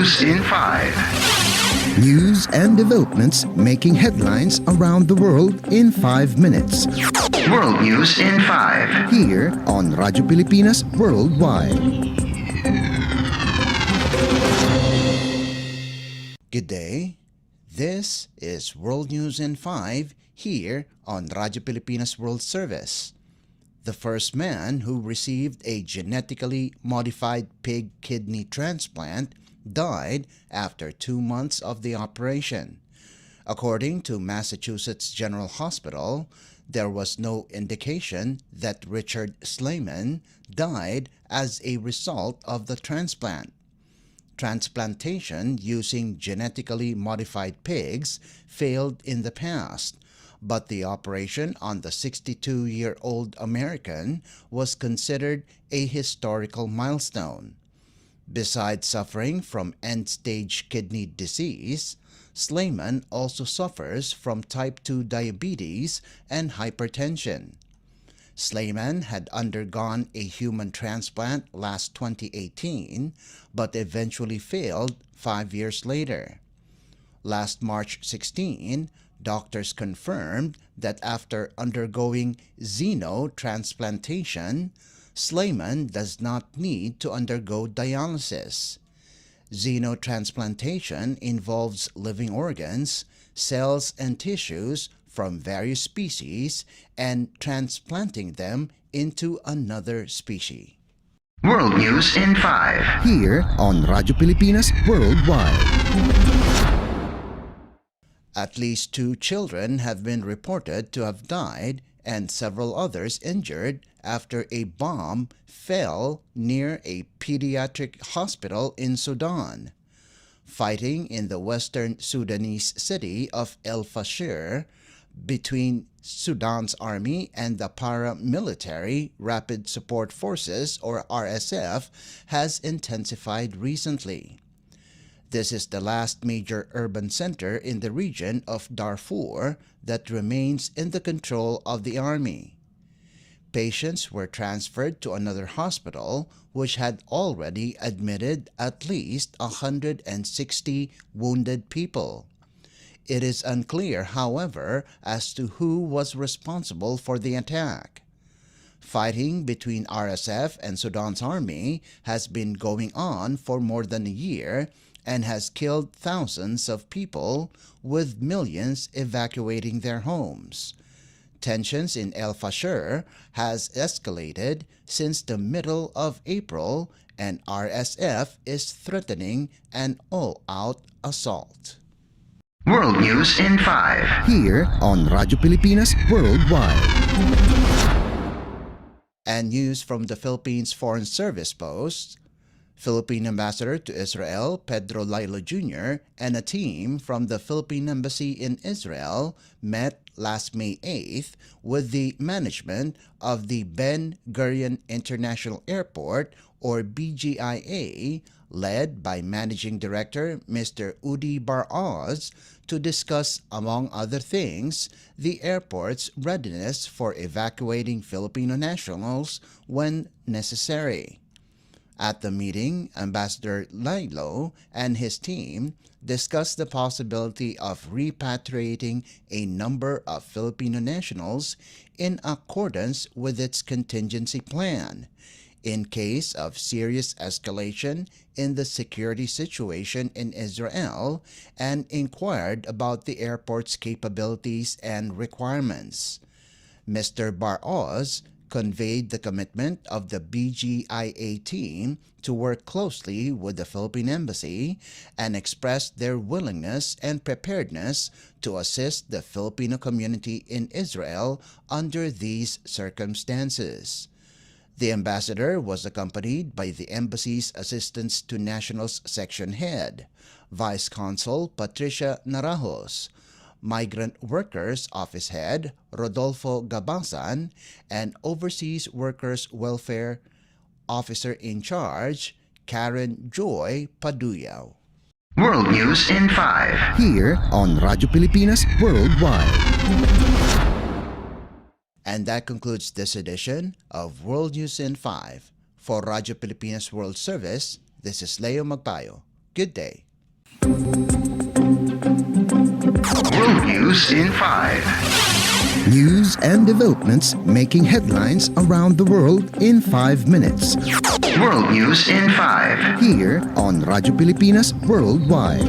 News in 5. News and developments making headlines around the world in 5 minutes. World News in 5. Here on Radyo Pilipinas Worldwide. Good day. This is World News in 5 here on Radyo Pilipinas World Service. The first man who received a genetically modified pig kidney transplant died after 2 months of the operation. According to Massachusetts General Hospital, there was no indication that Richard Slayman died as a result of the transplant. Transplantation using genetically modified pigs failed in the past, but the operation on the 62-year-old American was considered a historical milestone. Besides suffering from end-stage kidney disease, Slayman also suffers from type 2 diabetes and hypertension. Slayman had undergone a human transplant last 2018, but eventually failed 5 years later. Last March 16, doctors confirmed that after undergoing xenotransplantation, Slayman does not need to undergo dialysis. Xenotransplantation involves living organs, cells, and tissues from various species and transplanting them into another species. World News in 5. Here on Radyo Pilipinas Worldwide. At least 2 children have been reported to have died and several others injured after a bomb fell near a pediatric hospital in Sudan. Fighting in the western Sudanese city of El Fasher between Sudan's army and the paramilitary Rapid Support Forces, or RSF, has intensified recently. This is the last major urban center in the region of Darfur that remains in the control of the army. Patients were transferred to another hospital which had already admitted at least 160 wounded people. It is unclear, however, as to who was responsible for the attack. Fighting between RSF and Sudan's army has been going on for more than a year and has killed thousands of people, with millions evacuating their homes. Tensions in El Fasher has escalated since the middle of April, and RSF is threatening an all-out assault. World News in 5. Here on Radyo Pilipinas Worldwide. And news from the Philippines Foreign Service posts, Philippine Ambassador to Israel Pedro Lilo Jr. and a team from the Philippine Embassy in Israel met last May 8th with the management of the Ben Gurion International Airport, or BGIA, led by Managing Director Mr. Udi Bar-Oz, to discuss, among other things, the airport's readiness for evacuating Filipino nationals when necessary. At the meeting, Ambassador Lilo and his team discussed the possibility of repatriating a number of Filipino nationals in accordance with its contingency plan, in case of serious escalation in the security situation in Israel, and inquired about the airport's capabilities and requirements. Mr. Bar-Oz conveyed the commitment of the BGIA team to work closely with the Philippine Embassy and expressed their willingness and preparedness to assist the Filipino community in Israel under these circumstances. The ambassador was accompanied by the embassy's Assistance to Nationals Section Head, Vice Consul Patricia Narajos, Migrant Workers Office Head Rodolfo Gabasan, and Overseas Workers Welfare Officer in Charge Karen Joy Paduyao. World News in 5. Here on Radyo Pilipinas Worldwide. And that concludes this edition of World News in 5. For Radyo Pilipinas World Service, this is Leo Magpayo. Good day. World News in 5. News and developments making headlines around the world in 5 minutes. World News in 5. Here on Radyo Pilipinas Worldwide.